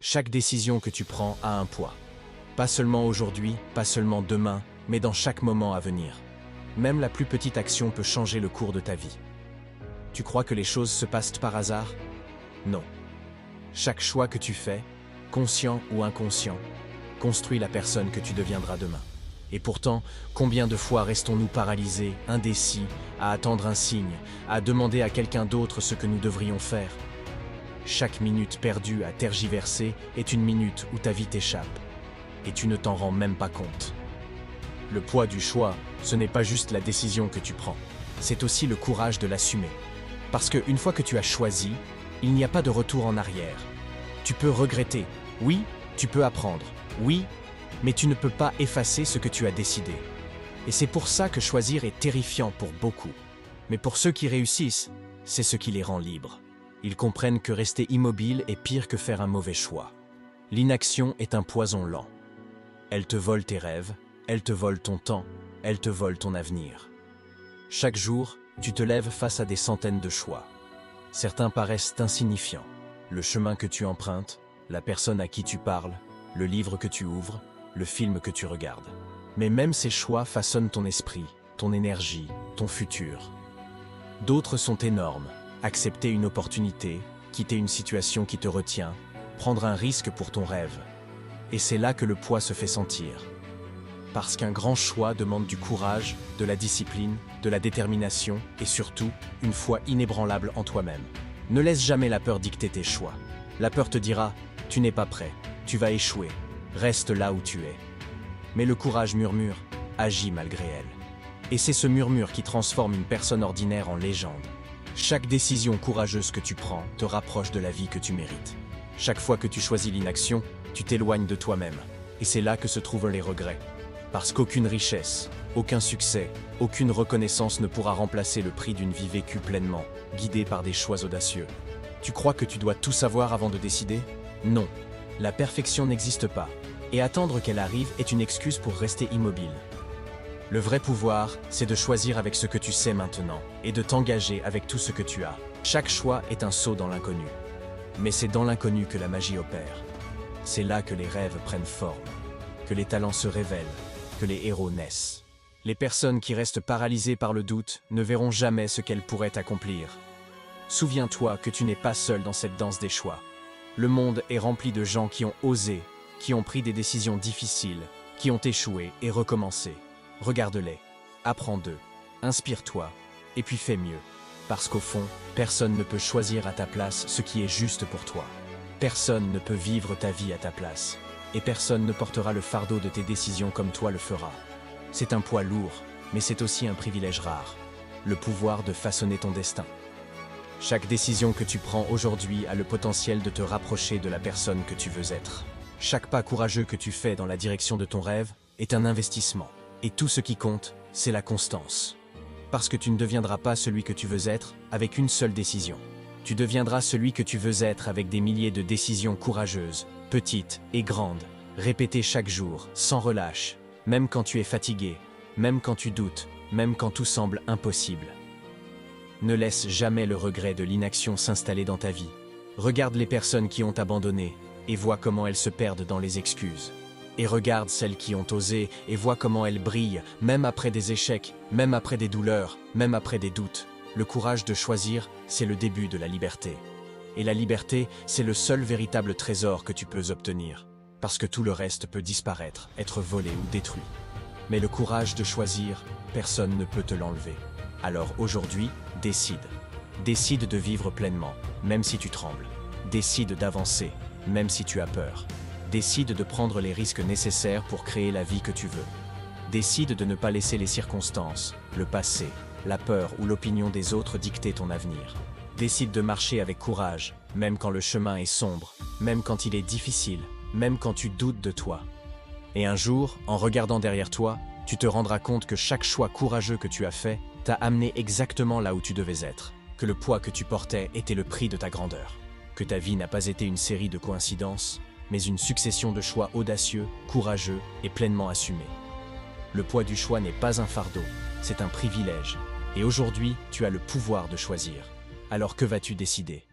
Chaque décision que tu prends a un poids. Pas seulement aujourd'hui, pas seulement demain, mais dans chaque moment à venir. Même la plus petite action peut changer le cours de ta vie. Tu crois que les choses se passent par hasard? Non. Chaque choix que tu fais, conscient ou inconscient, construit la personne que tu deviendras demain. Et pourtant, combien de fois restons-nous paralysés, indécis, à attendre un signe, à demander à quelqu'un d'autre ce que nous devrions faire? Chaque minute perdue à tergiverser est une minute où ta vie t'échappe. Et tu ne t'en rends même pas compte. Le poids du choix, ce n'est pas juste la décision que tu prends, c'est aussi le courage de l'assumer. Parce qu'une fois que tu as choisi, il n'y a pas de retour en arrière. Tu peux regretter, oui, tu peux apprendre, oui, mais tu ne peux pas effacer ce que tu as décidé. Et c'est pour ça que choisir est terrifiant pour beaucoup. Mais pour ceux qui réussissent, c'est ce qui les rend libres. Ils comprennent que rester immobile est pire que faire un mauvais choix. L'inaction est un poison lent. Elle te vole tes rêves, elle te vole ton temps, elle te vole ton avenir. Chaque jour, tu te lèves face à des centaines de choix. Certains paraissent insignifiants. Le chemin que tu empruntes, la personne à qui tu parles, le livre que tu ouvres, le film que tu regardes. Mais même ces choix façonnent ton esprit, ton énergie, ton futur. D'autres sont énormes. Accepter une opportunité, quitter une situation qui te retient, prendre un risque pour ton rêve. Et c'est là que le poids se fait sentir. Parce qu'un grand choix demande du courage, de la discipline, de la détermination et surtout, une foi inébranlable en toi-même. Ne laisse jamais la peur dicter tes choix. La peur te dira « tu n'es pas prêt, tu vas échouer, reste là où tu es ». Mais le courage murmure « agis malgré elle ». Et c'est ce murmure qui transforme une personne ordinaire en légende. Chaque décision courageuse que tu prends te rapproche de la vie que tu mérites. Chaque fois que tu choisis l'inaction, tu t'éloignes de toi-même. Et c'est là que se trouvent les regrets. Parce qu'aucune richesse, aucun succès, aucune reconnaissance ne pourra remplacer le prix d'une vie vécue pleinement, guidée par des choix audacieux. Tu crois que tu dois tout savoir avant de décider? Non. La perfection n'existe pas. Et attendre qu'elle arrive est une excuse pour rester immobile. Le vrai pouvoir, c'est de choisir avec ce que tu sais maintenant et de t'engager avec tout ce que tu as. Chaque choix est un saut dans l'inconnu. Mais c'est dans l'inconnu que la magie opère. C'est là que les rêves prennent forme, que les talents se révèlent, que les héros naissent. Les personnes qui restent paralysées par le doute ne verront jamais ce qu'elles pourraient accomplir. Souviens-toi que tu n'es pas seul dans cette danse des choix. Le monde est rempli de gens qui ont osé, qui ont pris des décisions difficiles, qui ont échoué et recommencé. Regarde-les, apprends d'eux, inspire-toi, et puis fais mieux. Parce qu'au fond, personne ne peut choisir à ta place ce qui est juste pour toi. Personne ne peut vivre ta vie à ta place. Et personne ne portera le fardeau de tes décisions comme toi le feras. C'est un poids lourd, mais c'est aussi un privilège rare. Le pouvoir de façonner ton destin. Chaque décision que tu prends aujourd'hui a le potentiel de te rapprocher de la personne que tu veux être. Chaque pas courageux que tu fais dans la direction de ton rêve est un investissement. Et tout ce qui compte, c'est la constance. Parce que tu ne deviendras pas celui que tu veux être avec une seule décision. Tu deviendras celui que tu veux être avec des milliers de décisions courageuses, petites et grandes, répétées chaque jour, sans relâche, même quand tu es fatigué, même quand tu doutes, même quand tout semble impossible. Ne laisse jamais le regret de l'inaction s'installer dans ta vie. Regarde les personnes qui ont abandonné et vois comment elles se perdent dans les excuses. Et regarde celles qui ont osé et vois comment elles brillent, même après des échecs, même après des douleurs, même après des doutes. Le courage de choisir, c'est le début de la liberté. Et la liberté, c'est le seul véritable trésor que tu peux obtenir. Parce que tout le reste peut disparaître, être volé ou détruit. Mais le courage de choisir, personne ne peut te l'enlever. Alors aujourd'hui, décide. Décide de vivre pleinement, même si tu trembles. Décide d'avancer, même si tu as peur. Décide de prendre les risques nécessaires pour créer la vie que tu veux. Décide de ne pas laisser les circonstances, le passé, la peur ou l'opinion des autres dicter ton avenir. Décide de marcher avec courage, même quand le chemin est sombre, même quand il est difficile, même quand tu doutes de toi. Et un jour, en regardant derrière toi, tu te rendras compte que chaque choix courageux que tu as fait t'a amené exactement là où tu devais être, que le poids que tu portais était le prix de ta grandeur, que ta vie n'a pas été une série de coïncidences, mais une succession de choix audacieux, courageux et pleinement assumés. Le poids du choix n'est pas un fardeau, c'est un privilège. Et aujourd'hui, tu as le pouvoir de choisir. Alors que vas-tu décider ?